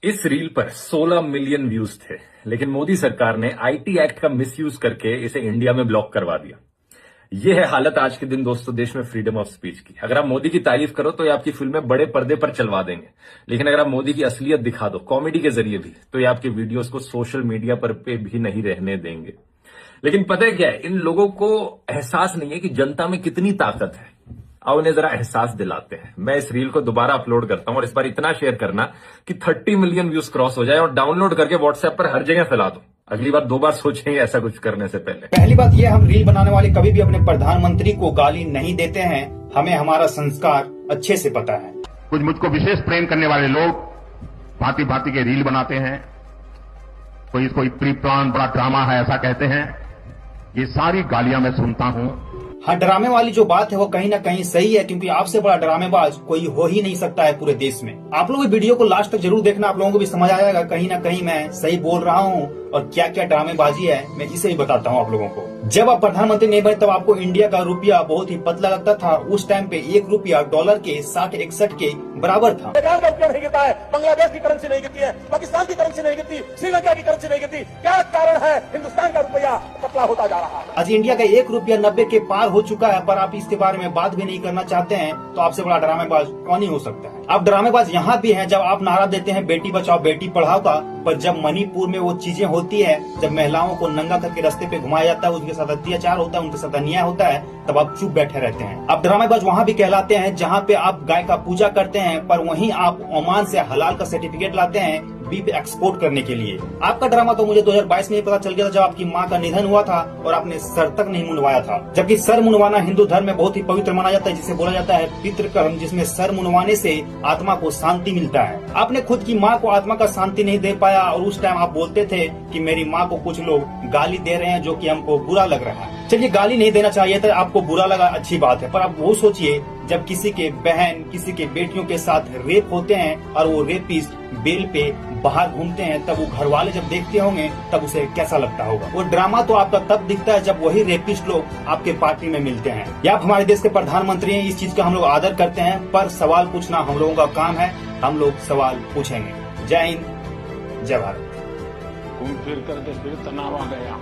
इस रील पर 16 million views थे, लेकिन मोदी सरकार ने आईटी एक्ट का मिसयूज करके इसे इंडिया में ब्लॉक करवा दिया। यह है हालत आज के दिन दोस्तों देश में फ्रीडम ऑफ स्पीच की। अगर आप मोदी की तारीफ करो तो ये आपकी फिल्में बड़े पर्दे पर चलवा देंगे, लेकिन अगर आप मोदी की असलियत दिखा दो कॉमेडी के जरिए भी, तो ये आपके वीडियोस को सोशल मीडिया पर पे भी नहीं रहने देंगे। लेकिन पता है क्या है, इन लोगों को एहसास नहीं है कि जनता में कितनी ताकत है। आओ उन्हें जरा एहसास दिलाते हैं। मैं इस रील को दोबारा अपलोड करता हूं और इस बार इतना शेयर करना कि 30 मिलियन व्यूज क्रॉस हो जाए और डाउनलोड करके व्हाट्सएप पर हर जगह फैला दो। अगली बार 2 बार सोचेंगे ऐसा कुछ करने से पहले। पहली बात यह, हम रील बनाने वाले कभी भी अपने प्रधानमंत्री को गाली नहीं देते हैं। हमें हमारा संस्कार अच्छे से पता है। कुछ मुझको विशेष प्रेम करने वाले लोग भांति भांति के रील बनाते हैं, कोई इसको प्री प्लान बड़ा ड्रामा है ऐसा कहते हैं। ये सारी गालियां मैं सुनता हूं। हाँ, ड्रामे वाली जो बात है वो कहीं ना कहीं सही है, क्योंकि आपसे बड़ा ड्रामेबाज कोई हो ही नहीं सकता है पूरे देश में। आप लोग वीडियो को लास्ट तक जरूर देखना, आप लोगों को भी समझ आ जाएगा कहीं ना कहीं मैं सही बोल रहा हूँ और क्या क्या ड्रामेबाजी है मैं इसे ही बताता हूँ आप लोगों को। जब आप प्रधानमंत्री नहीं बने तब आपको इंडिया का रुपया बहुत ही पतला लगता था। उस टाइम पे 1 रुपया डॉलर के 60-61 के बराबर था। रुपया नहीं गिरता है, बांग्लादेश की करेंसी नहीं गिरती है, पाकिस्तान की करेंसी नहीं गिरती, श्रीलंका की करेंसी नहीं गिरती। क्या कारण है? हिंदुस्तान का रुपया पतला होता जा रहा है। आज इंडिया का 1 रुपया 90 के पार हो चुका है, पर आप इसके बारे में बात भी नहीं करना चाहते हैं। तो आपसे बड़ा ड्रामेबाज कौन ही हो सकता है। आप ड्रामेबाज यहाँ भी हैं जब आप नारा देते हैं बेटी बचाओ बेटी पढ़ाओ का, पर जब मणिपुर में वो चीजें होती है, जब महिलाओं को नंगा करके रास्ते पे घुमाया जाता है, उनके साथ अत्याचार होता है, उनके साथ अन्याय होता है, तब आप चुप बैठे रहते हैं। आप ड्रामेबाज वहाँ भी कहलाते हैं जहाँ पे आप गाय का पूजा करते हैं, पर वहीं आप ओमान से हलाल का सर्टिफिकेट लाते हैं बीफ एक्सपोर्ट करने के लिए। आपका ड्रामा तो मुझे 2022 में ही पता चल गया था, जब आपकी माँ का निधन हुआ था और आपने सर तक नहीं मुंडवाया था। जबकि सर मुंडवाना हिंदू धर्म में बहुत ही पवित्र माना जाता है, जिसे बोला जाता है पितृकर्म, जिसमें सर मुंडवाने से आत्मा को शांति मिलता है। आपने खुद की माँ को आत्मा का शांति नहीं दे पाया और उस टाइम आप बोलते थे कि मेरी माँ को कुछ लोग गाली दे रहे हैं जो कि हमको बुरा लग रहा है। चलिए, गाली नहीं देना चाहिए था, आपको बुरा लगा अच्छी बात है, पर आप वो सोचिए जब किसी के बहन किसी के बेटियों के साथ रेप होते हैं और वो रेपिस्ट बेल पे बाहर घूमते हैं, तब वो घर वाले जब देखते होंगे तब उसे कैसा लगता होगा। वो ड्रामा तो आपका तब दिखता है जब वही रेपिस्ट लोग आपके पार्टी में मिलते हैं। या आप हमारे देश के प्रधानमंत्री हैं, इस चीज का हम लोग आदर करते हैं, पर सवाल पूछना हम लोगों का काम है। हम लोग सवाल पूछेंगे। जय हिंद, जय भारत। घूम फिर करके फिर तनाव आ गया।